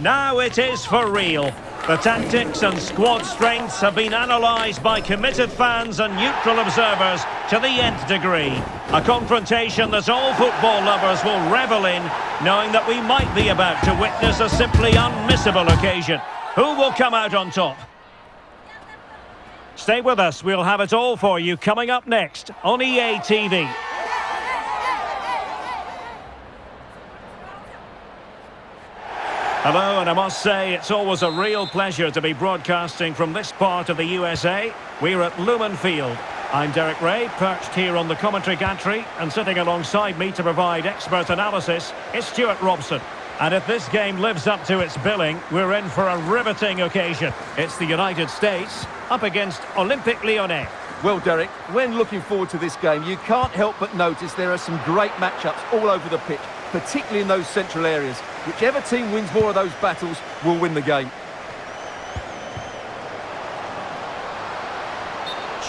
Now it is for real. The tactics and squad strengths have been analysed by committed fans and neutral observers to the nth degree. A confrontation that all football lovers will revel in, knowing that we might be about to witness a simply unmissable occasion. Who will come out on top? Stay with us, we'll have it all for you coming up next on EA TV. Hello, and I must say it's always a real pleasure to be broadcasting from this part of the USA. We're at Lumen Field. I'm Derek Ray, perched here on the commentary gantry, and sitting alongside me to provide expert analysis is Stuart Robson. And if this game lives up to its billing, we're in for a riveting occasion. It's the United States up against Olympique Lyonnais. Well, Derek, when looking forward to this game, you can't help but notice there are some great matchups all over the pitch, particularly in those central areas. Whichever team wins more of those battles will win the game.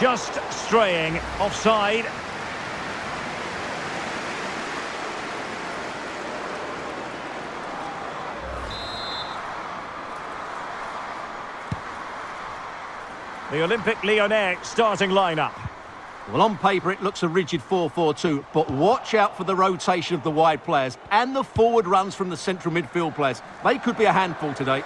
Just straying offside. The Olympique Lyonnais starting lineup. Well, on paper, it looks a rigid 4-4-2, but watch out for the rotation of the wide players and the forward runs from the central midfield players. They could be a handful today.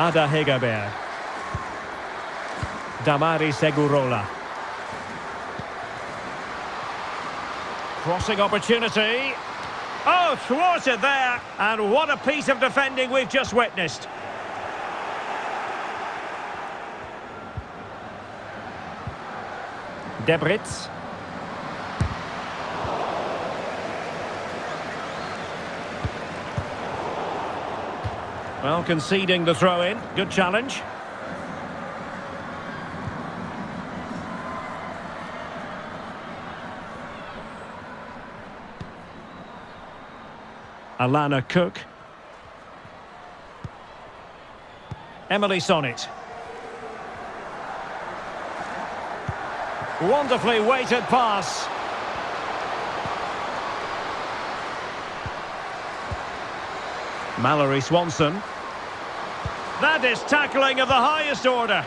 Ada Hegerberg. Damari Segurola. Crossing opportunity. Oh, thwarted there. And what a piece of defending we've just witnessed. Debritz. Well, conceding the throw-in. Good challenge. Alana Cook. Emily Sonnet. Wonderfully weighted pass. Mallory Swanson. That is tackling of the highest order.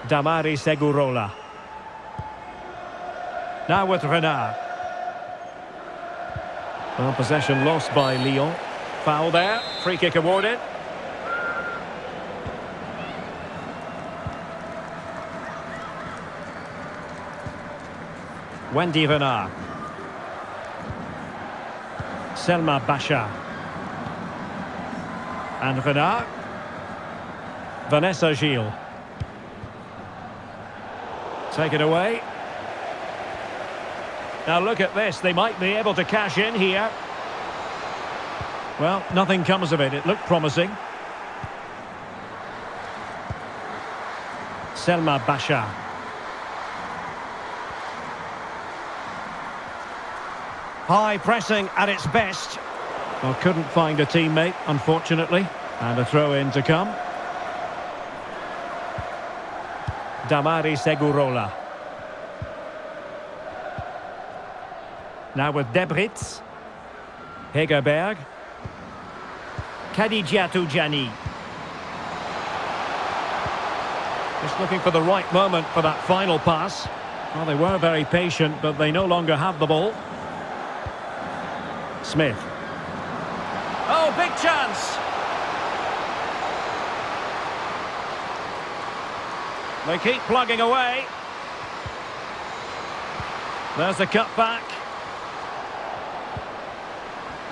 Damari Segurola. Now with Renard. Well, possession lost by Lyon. Foul there. Free kick awarded. Wendy Renard. Selma Bachar. And Renard. Vanessa Gilles. Taken away. Now look at this, they might be able to cash in here. Well, nothing comes of it, it looked promising. Selma Bachar. High pressing at its best. Well, couldn't find a teammate, unfortunately. And a throw-in to come. Damari Segurola. Now with Debritz. Hegerberg. Khadijatou Jani. Just looking for the right moment for that final pass. Well, they were very patient, but they no longer have the ball. Smith. Oh, big chance! They keep plugging away. There's the cut back.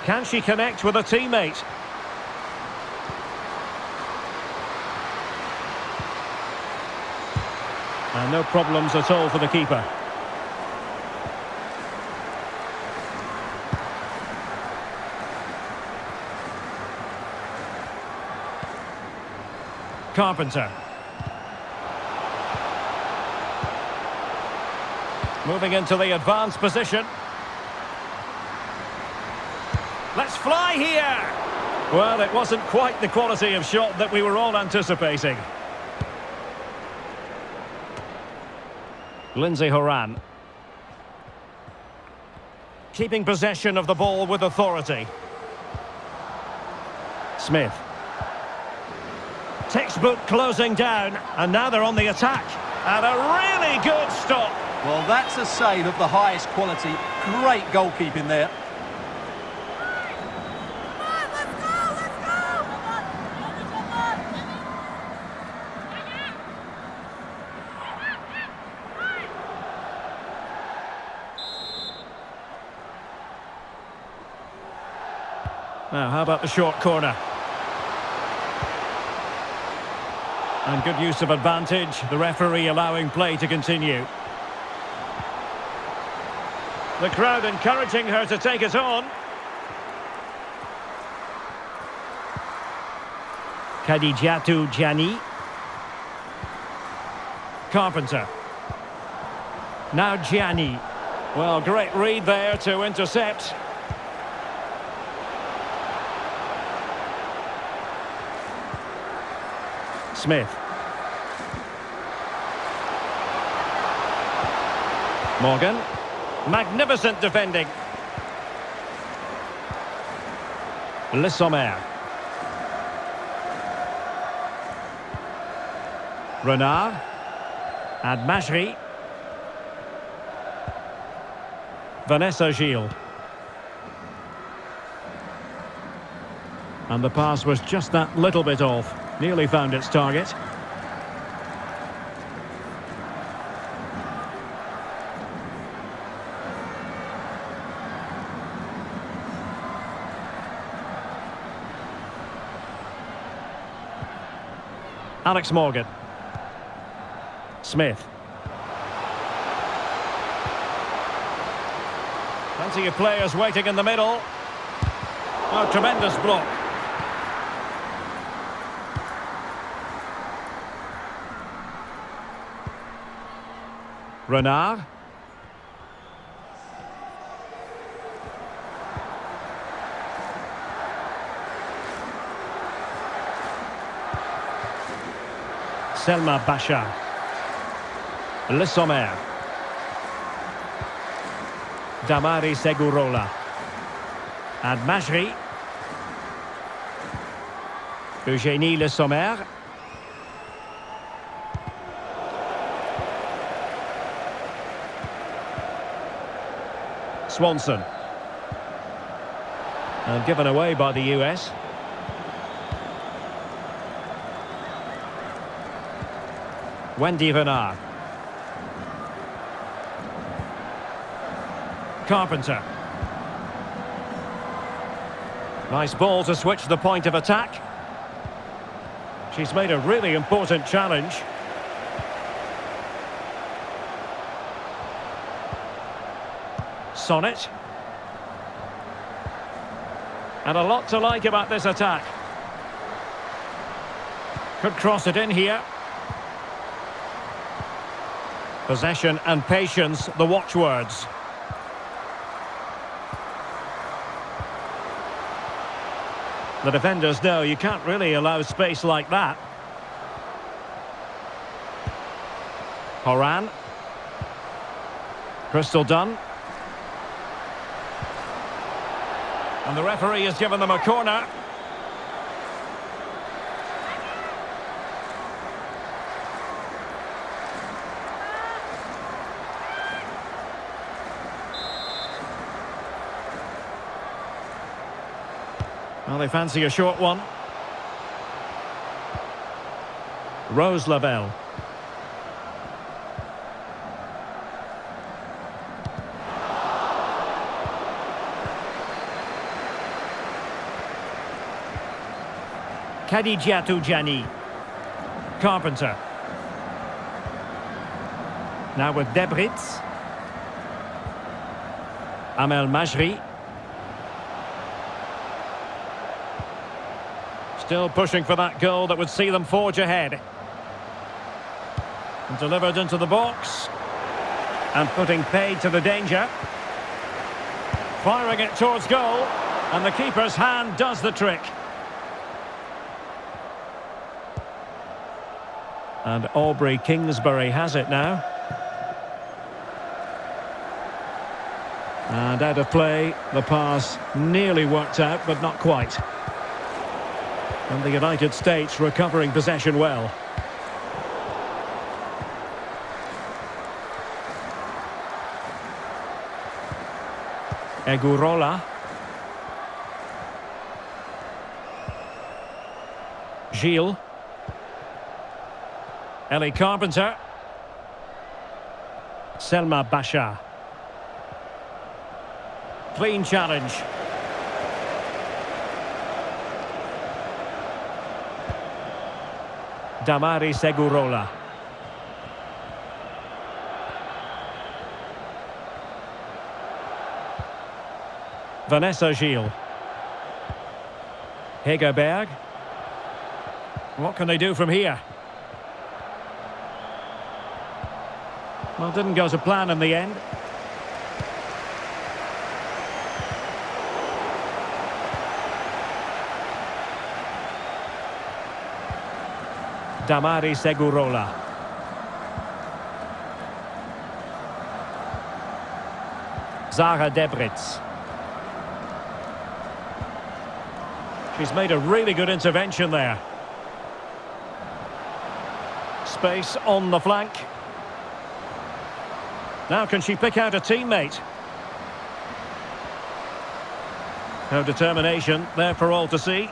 Can she connect with a teammate? And no problems at all for the keeper. Carpenter. Moving into the advanced position. Let's fly here! Well, it wasn't quite the quality of shot that we were all anticipating. Lindsay Horan. Keeping possession of the ball with authority. Smith. Textbook closing down, and now they're on the attack. And a really good stop. Well, that's a save of the highest quality. Great goalkeeping there. Now, how about the short corner? And good use of advantage, the referee allowing play to continue. The crowd encouraging her to take it on. Khadijatu Jani. Carpenter. Now Gianni. Well, great read there to intercept. Smith. Morgan. Magnificent defending. Le Sommer. Renard. And Majri. Vanessa Gilles. And the pass was just that little bit off. Nearly found its target. Alex Morgan. Smith. Plenty of players waiting in the middle. Oh, tremendous block. Renard. Selma Bachar. Le Sommer. Damari Segurola. And Majri. Eugénie Le Sommer. Swanson. And given away by the US. Wendy Renard. Carpenter. Nice ball to switch the point of attack. She's made a really important challenge. Sonnet. And a lot to like about this attack. Could cross it in here. Possession and patience, the watchwords. The defenders know you can't really allow space like that. Horan. Crystal Dunn. And the referee has given them a corner. Well, they fancy a short one. Rose Lavelle. Khadijatu Jani. Carpenter. Now with Debritz. Amel Majri. Still pushing for that goal that would see them forge ahead. And delivered into the box. And putting paid to the danger. Firing it towards goal. And the keeper's hand does the trick. And Aubrey Kingsbury has it now. And out of play, the pass nearly worked out, but not quite. And the United States recovering possession well. Egurola. Gilles. Ellie Carpenter. Selma Bachar. Clean challenge. Damaris Egurola. Vanessa Gilles. Hegerberg. What can they do from here? Well, didn't go to plan in the end. Damaris Egurola. Zara Debritz. She's made a really good intervention there. Space on the flank. Now can she pick out a teammate? Her determination there for all to see.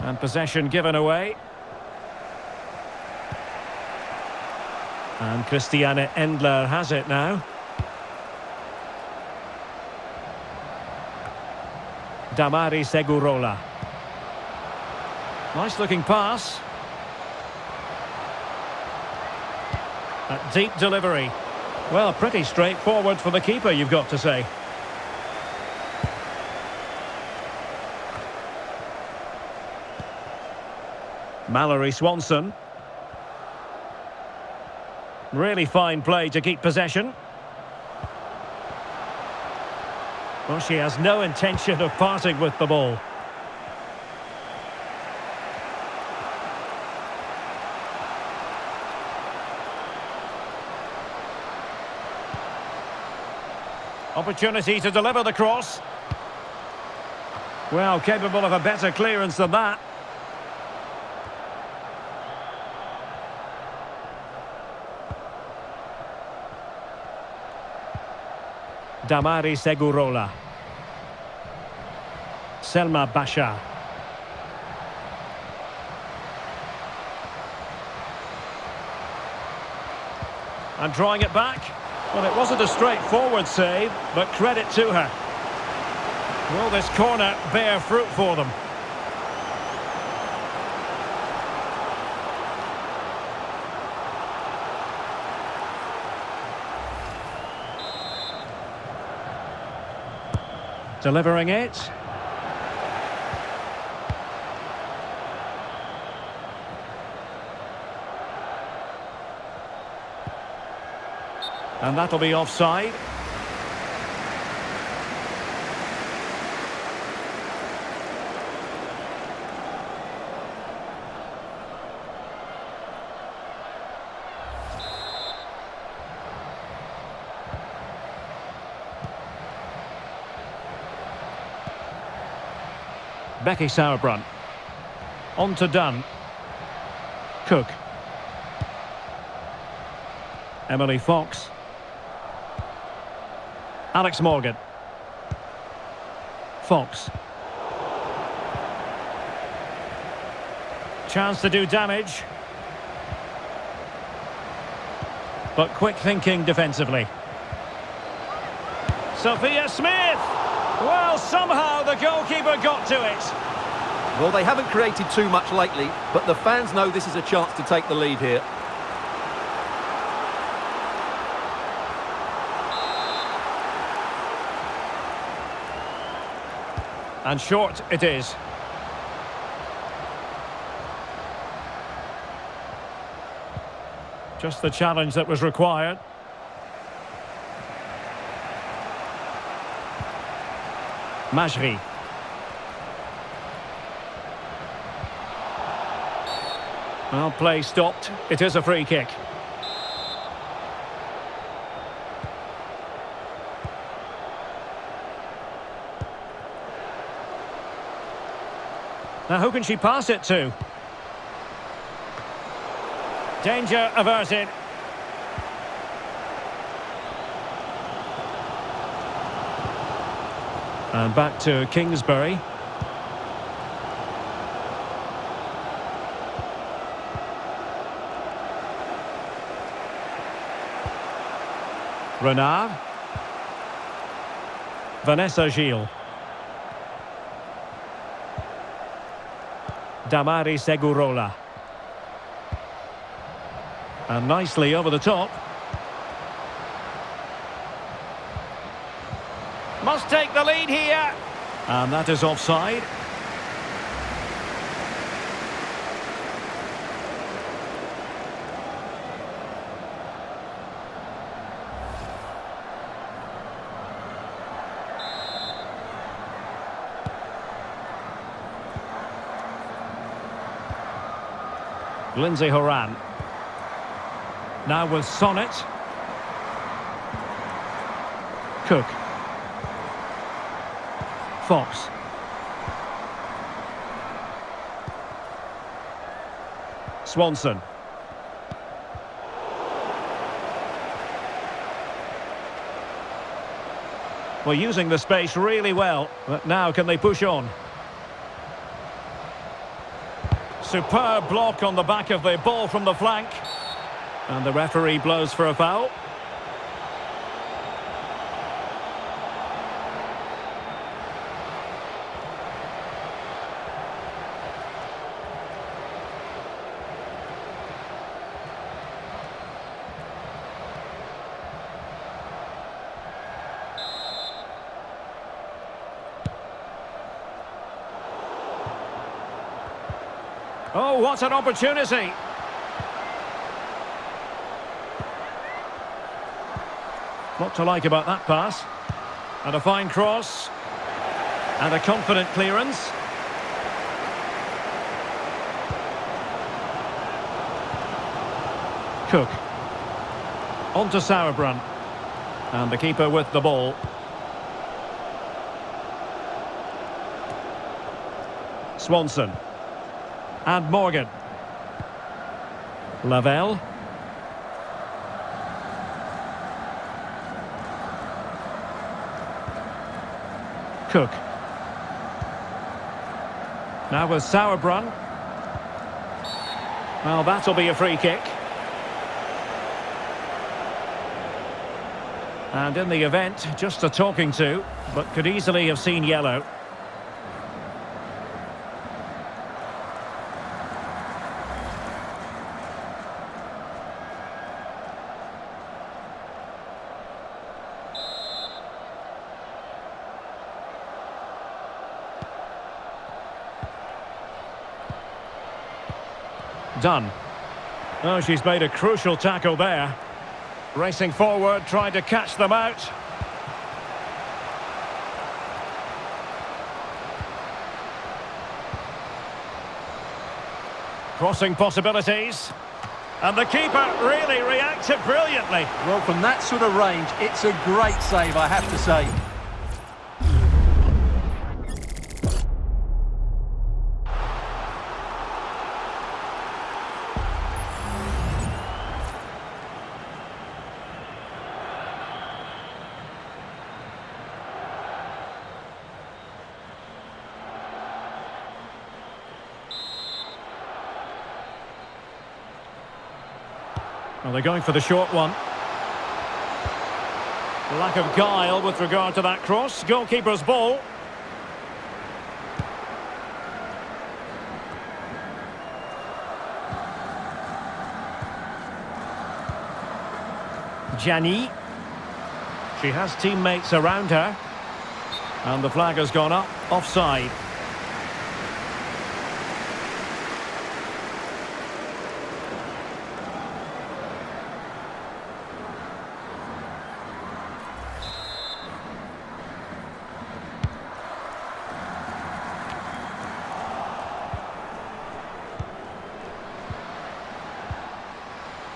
And possession given away. And Christiane Endler has it now. Damaris Egurola. Nice looking pass. A deep delivery. Well, pretty straightforward for the keeper, you've got to say. Mallory Swanson. Really fine play to keep possession. Well, she has no intention of parting with the ball. Opportunity to deliver the cross. Well, capable of a better clearance than that. Damaris Egurola. Selma Bachar. And drawing it back. Well, it wasn't a straightforward save, but credit to her. Will this corner bear fruit for them? Delivering it. And that'll be offside. Becky Sauerbrunn. On to Dunn. Cook. Emily Fox. Alex Morgan. Fox. Chance to do damage. But quick thinking defensively. Sophia Smith! Well, somehow the goalkeeper got to it. Well, they haven't created too much lately, but the fans know this is a chance to take the lead here. And short it is. Just the challenge that was required. Majri. Well, play stopped. It is a free kick. Now who can she pass it to? Danger averted. And back to Kingsbury. Renard. Vanessa Gilles. Damari Segurola. And nicely over the top. Must take the lead here. And that is offside. Lindsay Horan. Now with Sonnet. Cook. Fox. Swanson. Well, using the space really well, but now can they push on? Superb block on the back of the ball from the flank. And the referee blows for a foul. Oh, what an opportunity! What to like about that pass. And a fine cross. And a confident clearance. Cook. On to Sauerbrunn. And the keeper with the ball. Swanson. And Morgan. Lavelle. Cook. Now with Sauerbrunn. Well, that'll be a free kick. And in the event, just a talking to, but could easily have seen yellow. Done. Oh, she's made a crucial tackle there. Racing forward, trying to catch them out. Crossing possibilities. And the keeper really reacted brilliantly. Well, from that sort of range, it's a great save, I have to say. Well, they're going for the short one. Lack of guile with regard to that cross. Goalkeeper's ball. Gianni. She has teammates around her. And the flag has gone up. Offside.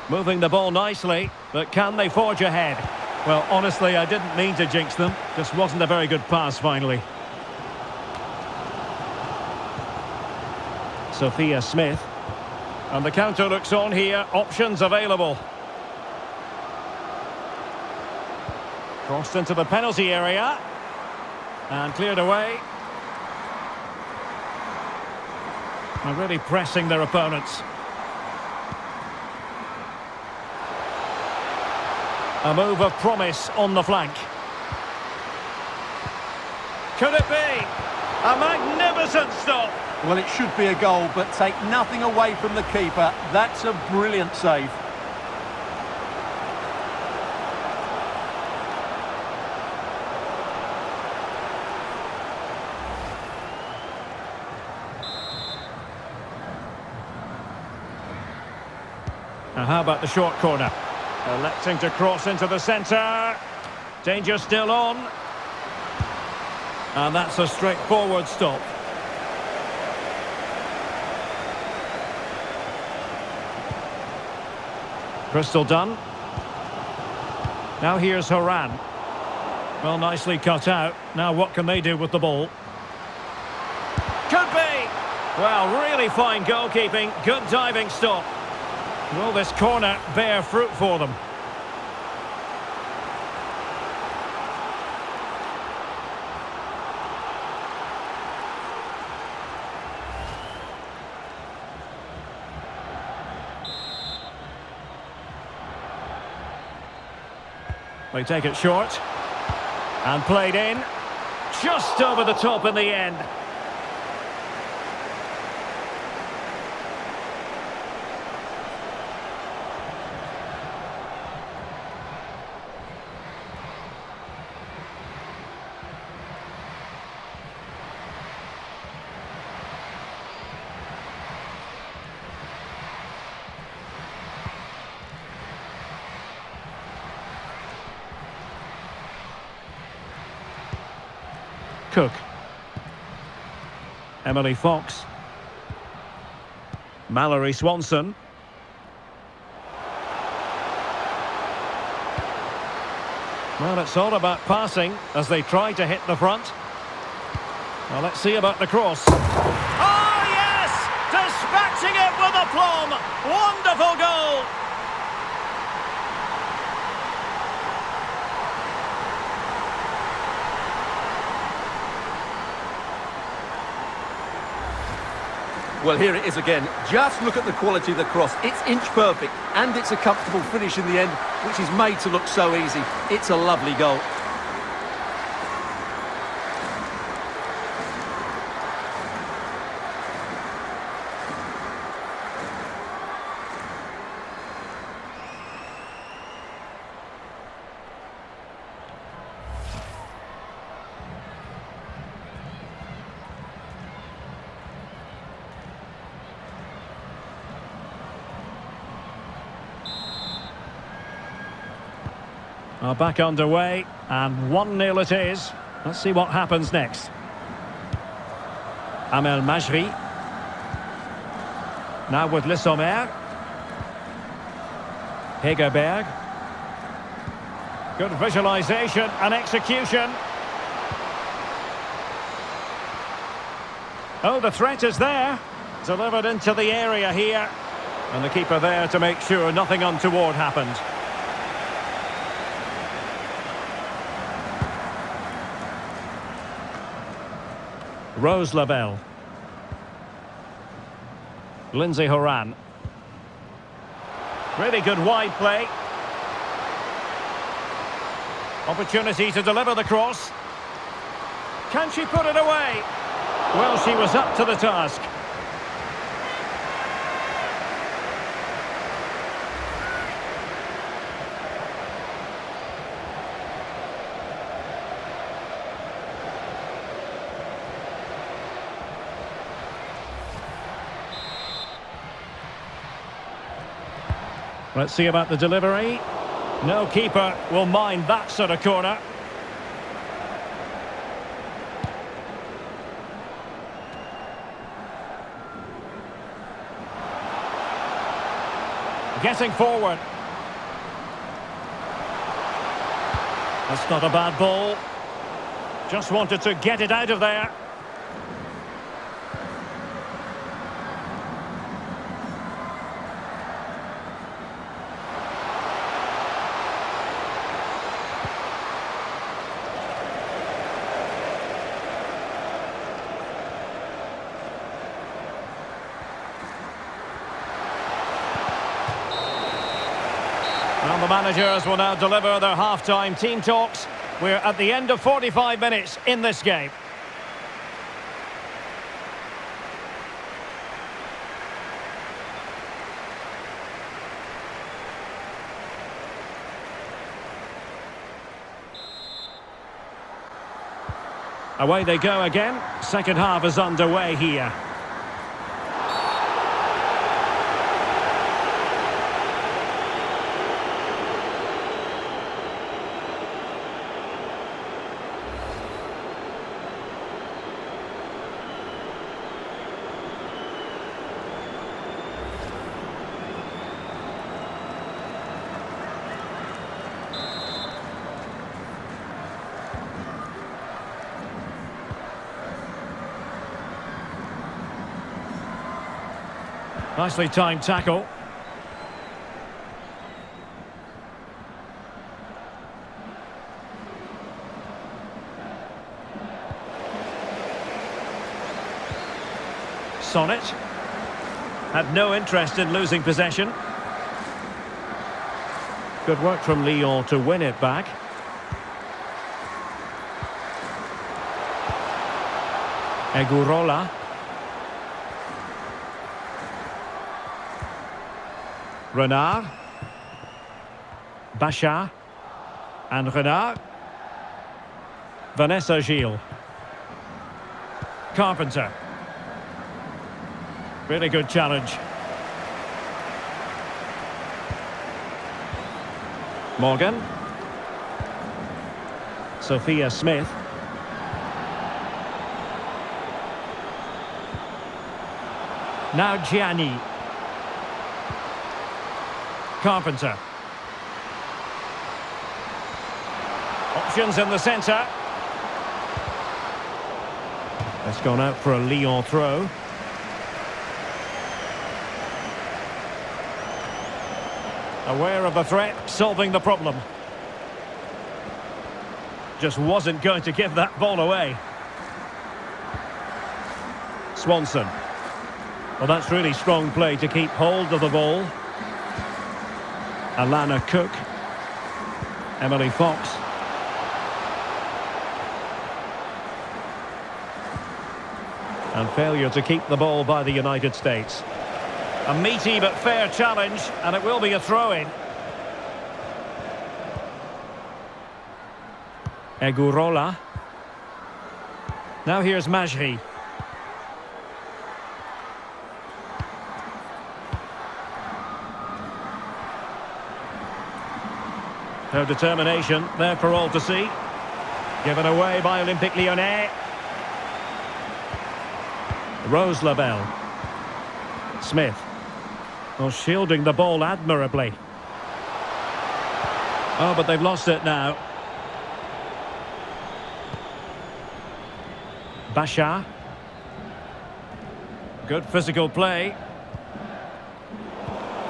Moving the ball nicely, but can they forge ahead? Well, honestly, I didn't mean to jinx them. Just wasn't a very good pass, finally. Sophia Smith. And the counter looks on here. Options available. Crossed into the penalty area. And cleared away. And really pressing their opponents. A move of promise on the flank. Could it be? A magnificent stop. Well, it should be a goal, but take nothing away from the keeper. That's a brilliant save. Now how about the short corner? Electing to cross into the centre. Danger still on. And that's a straightforward stop. Crystal done. Now here's Horan. Well, nicely cut out. Now what can they do with the ball? Could be! Well, really fine goalkeeping. Good diving stop. Will this corner bear fruit for them? They take it short. And played in. Just over the top in the end. Cook. Emily Fox. Mallory Swanson. Well, it's all about passing as they try to hit the front. Well, let's see about the cross. Oh, yes! Dispatching it with aplomb! Wonderful goal! Well, here it is again. Just look at the quality of the cross. It's inch perfect, and it's a comfortable finish in the end, which is made to look so easy. It's a lovely goal. Are back underway, and 1-0 it is. Let's see what happens next. Amel Majri. Now with Le Sommer. Hegerberg. Good visualisation and execution. Oh, the threat is there. Delivered into the area here. And the keeper there to make sure nothing untoward happened. Rose Lavelle. Lindsay Horan. Really good wide play. Opportunity to deliver the cross. Can she put it away? Well, she was up to the task. Let's see about the delivery. No keeper will mind that sort of corner. Getting forward. That's not a bad ball. Just wanted to get it out of there. managers will now deliver their half-time team talks. We're at the end of 45 minutes in this game. Away they go again. Second half is underway here. Nicely timed tackle. Sonnet had no interest in losing possession. Good work from Lyon to win it back. Egurola. Renard. Bachar. And Renard. Vanessa Gilles. Carpenter. Really good challenge. Morgan. Sophia Smith. Now Gianni. Carpenter. Options in the centre. It's gone out for a Lyon throw. Aware of the threat, solving the problem. Just wasn't going to give that ball away. Swanson. Well, that's really strong play to keep hold of the ball. Alana Cook. Emily Fox. And failure to keep the ball by the United States. A meaty but fair challenge, and it will be a throw-in. Egurola. Now here's Majri. No determination there for all to see. Given away by Olympique Lyonnais. Rose Labelle. Smith. Well, shielding the ball admirably. Oh, but they've lost it now. Bachar. Good physical play.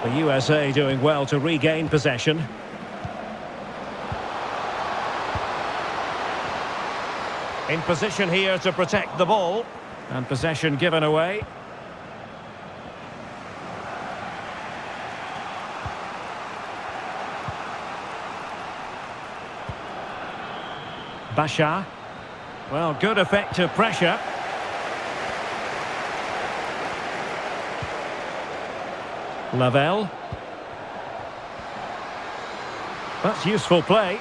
The USA doing well to regain possession. In position here to protect the ball. And possession given away. Bachar. Well, good effective pressure. Lavelle. That's useful play.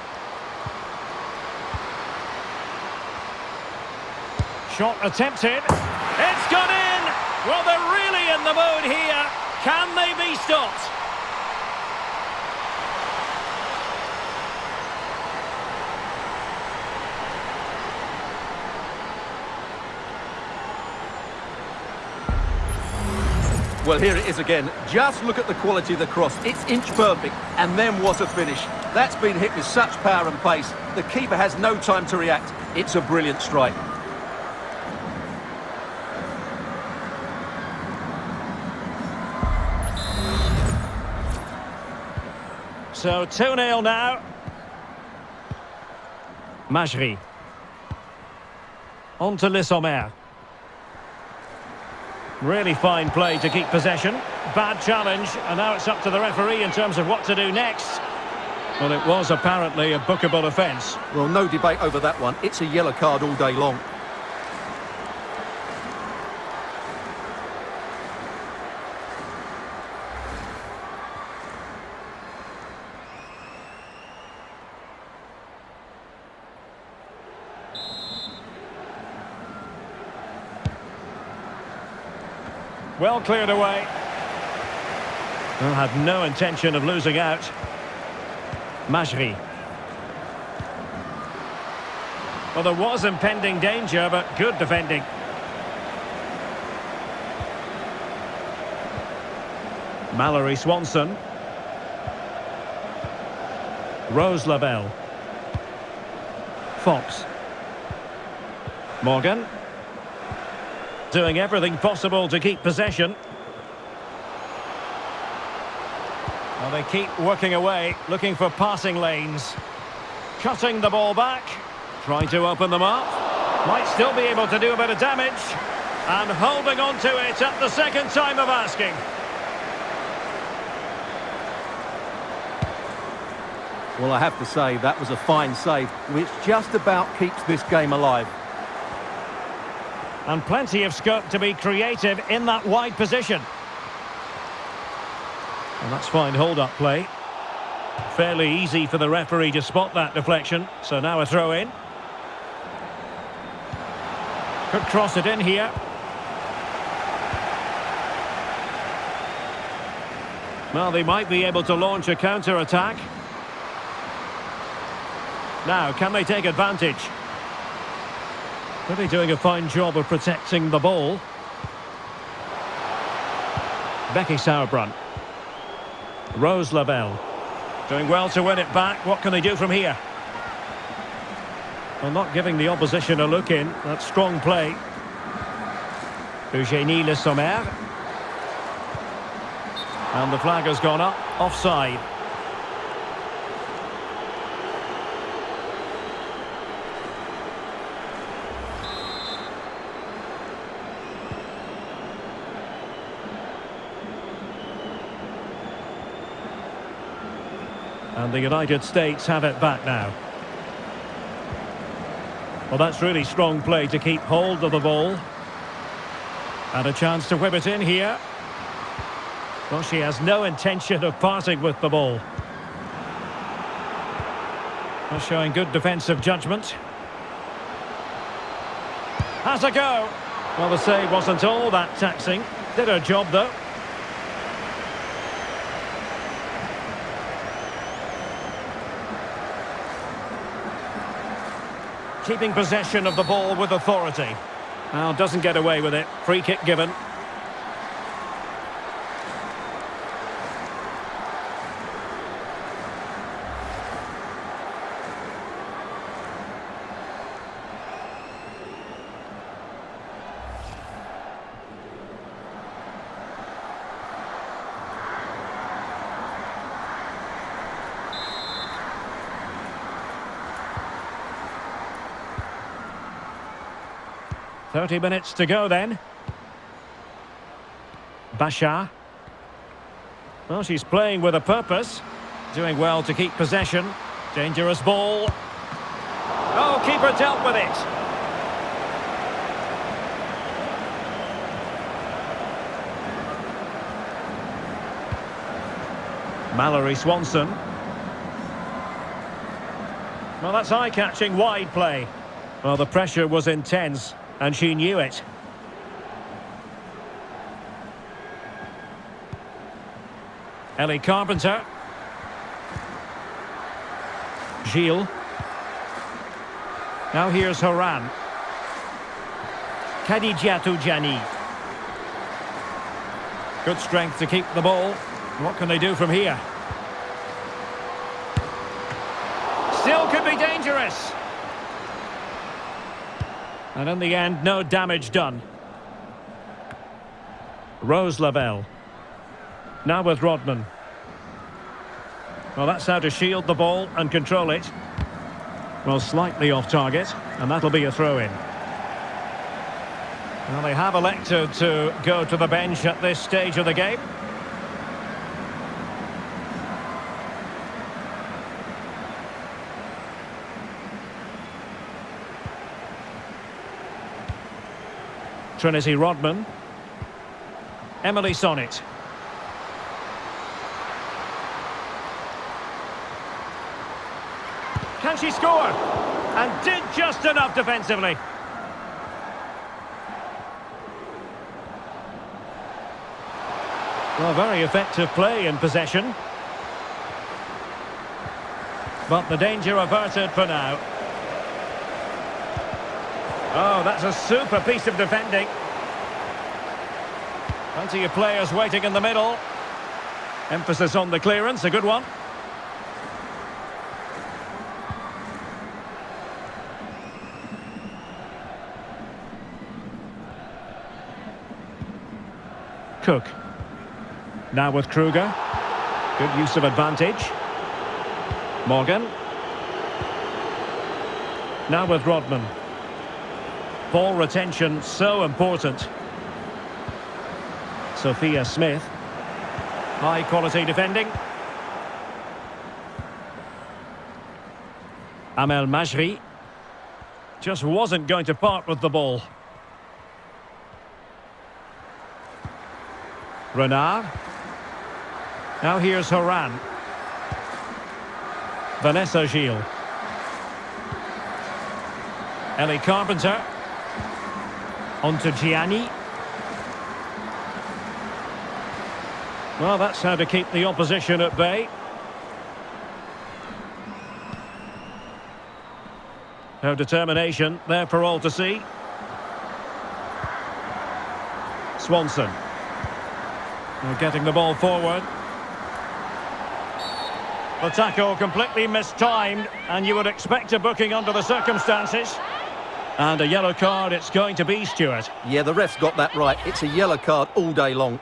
Shot attempted. It's gone in! Well, they're really in the mood here. Can they be stopped? Well, here it is again. Just look at the quality of the cross. It's inch perfect, and then what a finish. That's been hit with such power and pace. The keeper has no time to react. It's a brilliant strike. So 2-0 now. Majri. On to Le Sommer. Really fine play to keep possession. Bad challenge, and now it's up to the referee in terms of what to do next. Well, it was apparently a bookable offence. Well, no debate over that one. It's a yellow card all day long. Well cleared away. Well, had no intention of losing out. Majri. Well, there was impending danger, but good defending. Mallory Swanson. Rose Lavelle. Fox. Morgan. Doing everything possible to keep possession. Well, they keep working away, looking for passing lanes. Cutting the ball back. Trying to open them up. Might still be able to do a bit of damage. And holding on to it at the second time of asking. Well, I have to say, that was a fine save, which just about keeps this game alive. And plenty of scope to be creative in that wide position. And that's fine hold-up play. Fairly easy for the referee to spot that deflection. So now a throw-in. Could cross it in here. Well, they might be able to launch a counter-attack. Now, can they take advantage? Really doing a fine job of protecting the ball. Becky Sauerbrunn. Rose Lavelle. Doing well to win it back. What can they do from here? Well, not giving the opposition a look in. That's strong play. Eugénie Le Sommer. And the flag has gone up. Offside. And the United States have it back now. Well, that's really strong play to keep hold of the ball. And a chance to whip it in here. Well, she has no intention of parting with the ball. Well, showing good defensive judgment. Has a go. Well, the save wasn't all that taxing. Did her job, though. Keeping possession of the ball with authority. Now, doesn't get away with it. Free kick given. .30 minutes to go then. Bashar. Well, she's playing with a purpose. Doing well to keep possession. Dangerous ball. Oh, keeper dealt with it. Mallory Swanson. Well, that's eye-catching wide play. Well, the pressure was intense. And she knew it. Ellie Carpenter. Gilles. Now here's Horan. Khadijatou Jani. Good strength to keep the ball. What can they do from here? Still could be dangerous. And in the end, no damage done. Rose Lavelle. Now with Rodman. Well, that's how to shield the ball and control it. Well, slightly off target, and that'll be a throw-in. Well, they have elected to go to the bench at this stage of the game. Trinity Rodman. Emily Sonnet. Can she score? And did just enough defensively. Well, very effective play in possession. But the danger averted for now. Oh, that's a super piece of defending. Plenty of players waiting in the middle. Emphasis on the clearance, a good one. Cook. Now with Kruger. Good use of advantage. Morgan. Now with Rodman. Ball retention so important. Sophia Smith. High quality defending. Amel Majri. Just wasn't going to part with the ball. Renard. Now here's Horan. Vanessa Gilles. Ellie Carpenter. On to Gianni. Well, that's how to keep the opposition at bay. Her determination there for all to see. Swanson. They're getting the ball forward. The tackle completely mistimed, and you would expect a booking under the circumstances. And a yellow card it's going to be, Stuart. Yeah, the ref's got that right. It's a yellow card all day long.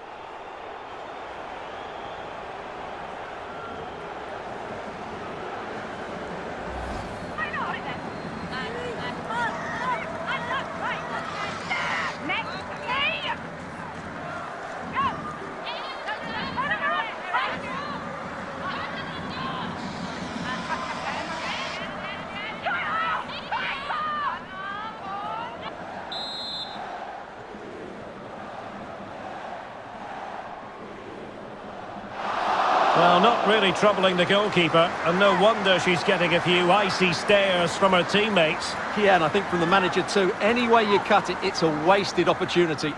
Well, not really troubling the goalkeeper, and no wonder she's getting a few icy stares from her teammates. Yeah, and I think from the manager too, any way you cut it, it's a wasted opportunity.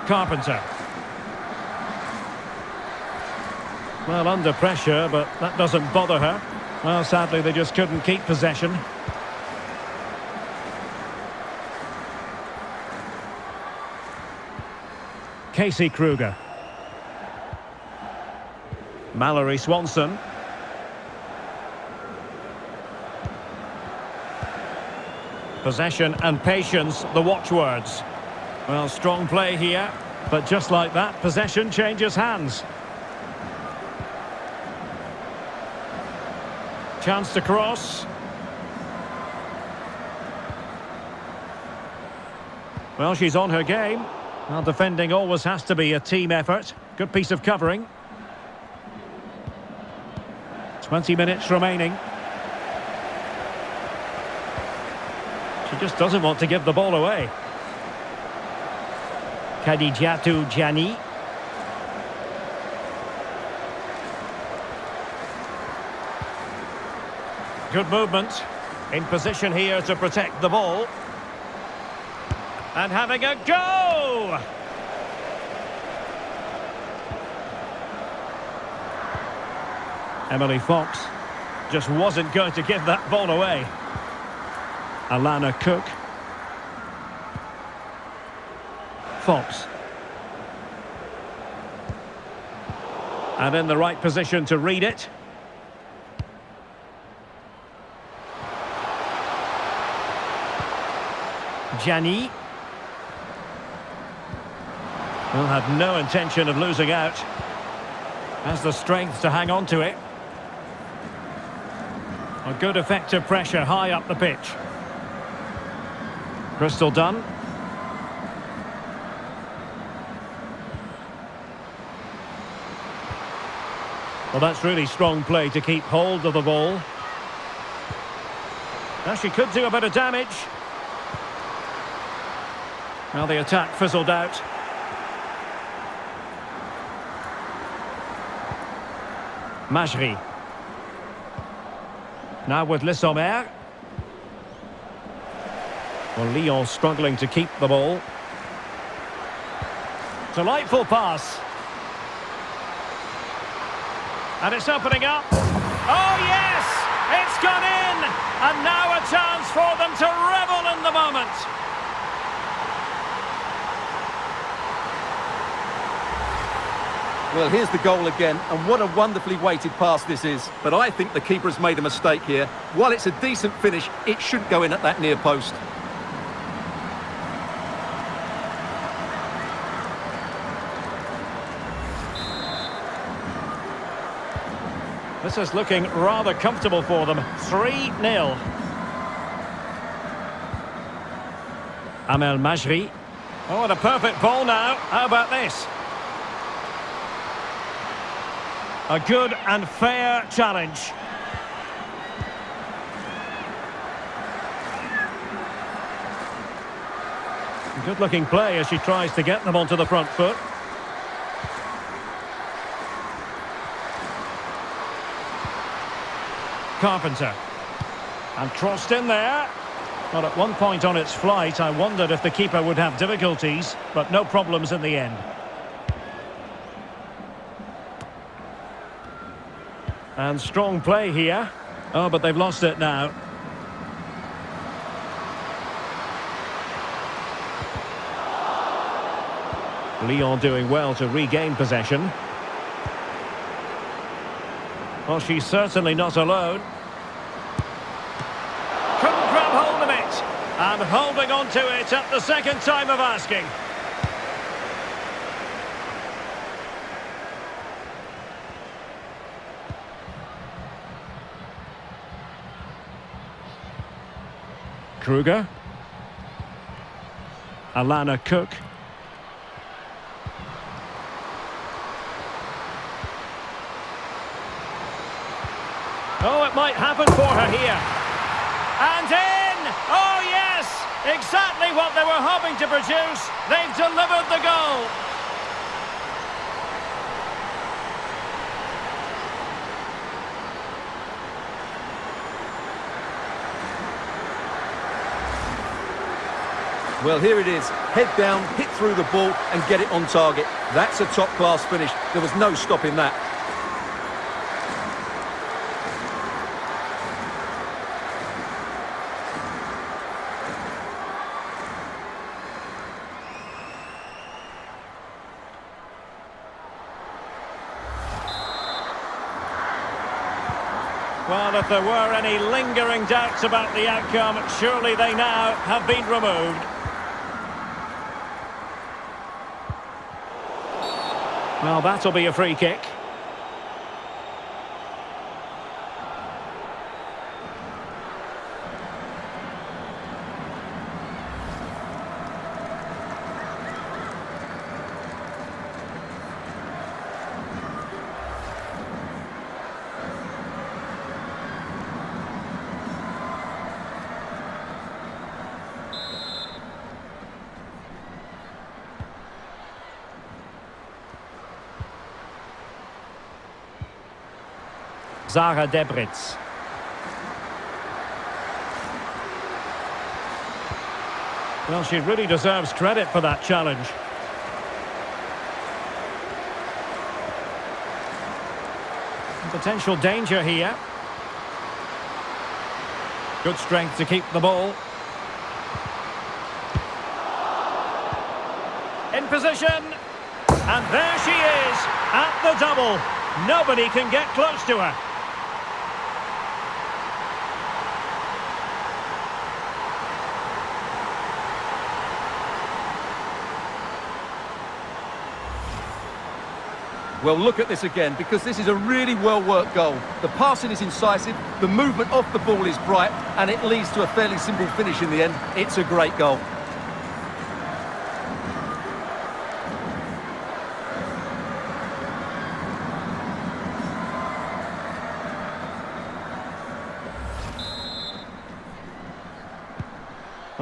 Carpenter. Well, under pressure, but that doesn't bother her. Well, sadly, they just couldn't keep possession. Casey Kruger. Mallory Swanson. Possession and patience, the watchwords. Well, strong play here, but just like that, possession changes hands. Chance to cross. Well, she's on her game. Well, defending always has to be a team effort. Good piece of covering. 20 minutes remaining. She just doesn't want to give the ball away. Khadijatu Gianni. Good movement. In position here to protect the ball. And having a go! Emily Fox just wasn't going to give that ball away. Alana Cook. Fox. And in the right position to read it. Gianni. Well, had no intention of losing out. Has the strength to hang on to it. A good effective pressure high up the pitch. Crystal Dunn. Well, that's really strong play to keep hold of the ball. Now she could do a bit of damage. Now the attack fizzled out. Majri. Now with Le Sommer. Well, Lyon struggling to keep the ball. Delightful pass. And it's opening up. Oh, yes! It's gone in! And now a chance for them to revel in the moment. Well, here's the goal again, and what a wonderfully weighted pass this is. But I think the keeper has made a mistake here. While it's a decent finish, it shouldn't go in at that near post. This is looking rather comfortable for them. 3-0. Amel Majri. Oh, what a perfect ball now. How about this? A good and fair challenge. Good looking play as she tries to get them onto the front foot. Carpenter. And crossed in there. Well, at one point on its flight, I wondered if the keeper would have difficulties, but no problems in the end. And strong play here. Oh, but they've lost it now. Lyon doing well to regain possession. Well, she's certainly not alone. Couldn't grab hold of it. And holding on to it at the second time of asking. Kruger. Alana Cook. Oh, it might happen for her here. And in! Oh, yes! Exactly what they were hoping to produce. They've delivered the goal. Well, here it is. Head down, hit through the ball and get it on target. That's a top-class finish. There was no stopping that. Well, if there were any lingering doubts about the outcome, surely they now have been removed. Well, that'll be a free kick. Zara Debritz. Well, she really deserves credit for that challenge. Potential danger here. Good strength to keep the ball. In position. And there she is, at the double. Nobody can get close to her. Well, look at this again, because this is a really well-worked goal. The passing is incisive, the movement off the ball is bright, and it leads to a fairly simple finish in the end. It's a great goal.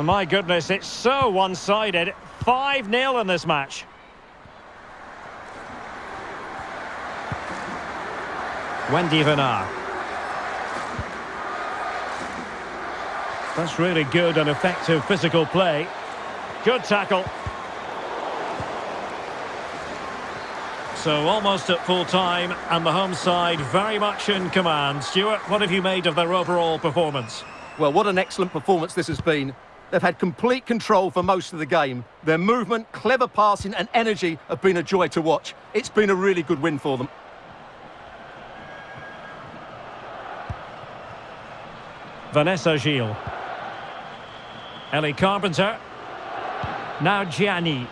My goodness, it's so one-sided. 5-0 in this match. Wendy Renard. That's really good and effective physical play. Good tackle. So almost at full time, and the home side very much in command. Stuart, what have you made of their overall performance? Well, what an excellent performance this has been. They've had complete control for most of the game. Their movement, clever passing and energy have been a joy to watch. It's been a really good win for them. Vanessa Gilles. Ellie Carpenter. Now Gianni.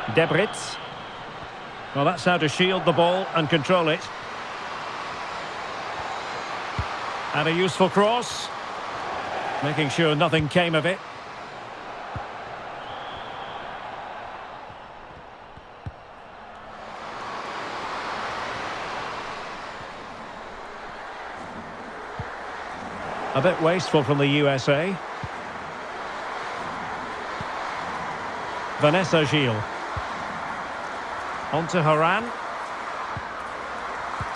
Debritz. Well, that's how to shield the ball and control it. And a useful cross. Making sure nothing came of it. A bit wasteful from the USA. Vanessa Gilles. On to Haran.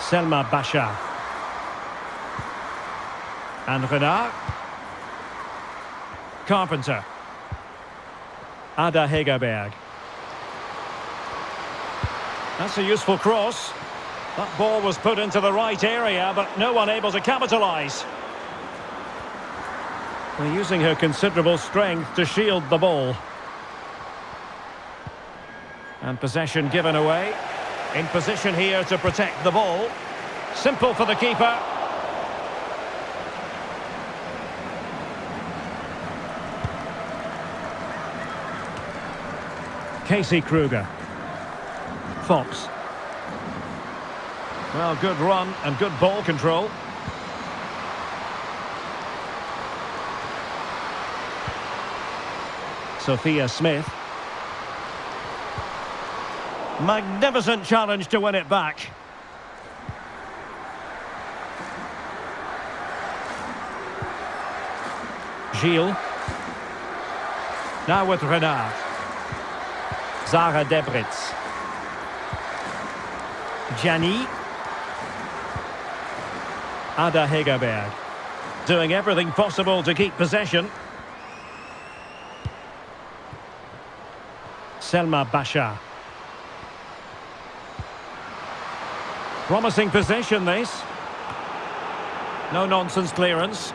Selma Bachar. And Renard. Carpenter. Ada Hegerberg. That's a useful cross. That ball was put into the right area, but no one able to capitalise. They're using her considerable strength to shield the ball. And possession given away. In position here to protect the ball. Simple for the keeper. Casey Kruger. Fox. Well, good run and good ball control. Sophia Smith. Magnificent challenge to win it back. Gilles. Now with Renard. Zara Debritz. Gianni. Ada Hegerberg. Doing everything possible to keep possession. Selma Bachar. Promising possession, this. No nonsense clearance.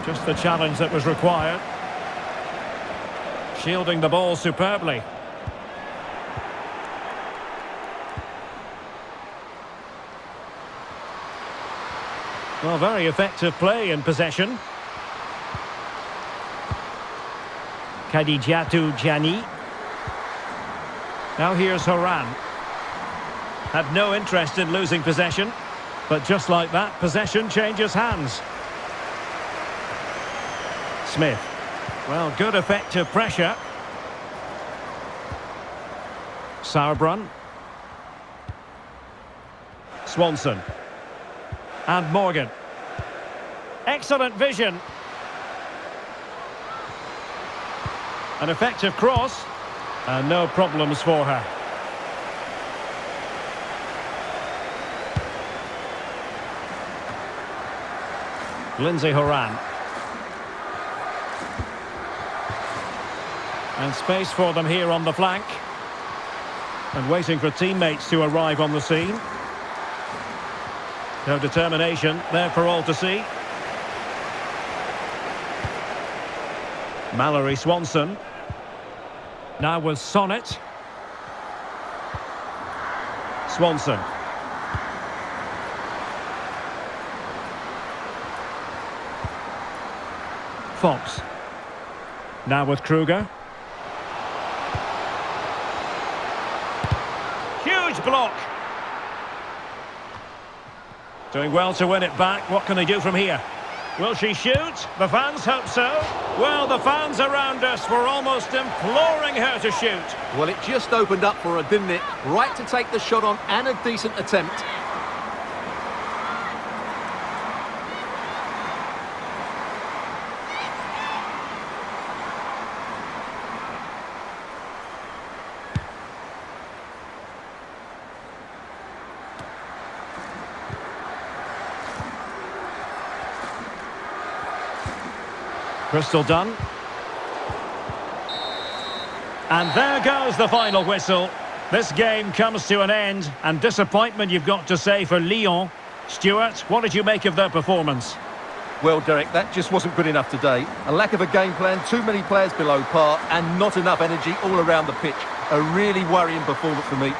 Just the challenge that was required. Shielding the ball superbly. Well, very effective play in possession. Kadijatu Gianni. Now here's Haran. Had no interest in losing possession, but just like that, possession changes hands. Smith. Well, good effective pressure. Sauerbrunn. Swanson. And Morgan. Excellent vision. An effective cross. And no problems for her. Lindsay Horan. And space for them here on the flank. And waiting for teammates to arrive on the scene. No determination there for all to see. Mallory Swanson. Now with Sonnet. Swanson. Fox. Now with Kruger. Huge block. Doing well to win it back. What can they do from here? Will she shoot? The fans hope so. Well, the fans around us were almost imploring her to shoot. Well, it just opened up for her, didn't it? Right to take the shot on and a decent attempt. Crystal done. And there goes the final whistle. This game comes to an end, and disappointment you've got to say for Lyon. Stuart, what did you make of their performance? Well, Derek, that just wasn't good enough today. A lack of a game plan, too many players below par, and not enough energy all around the pitch. A really worrying performance for me.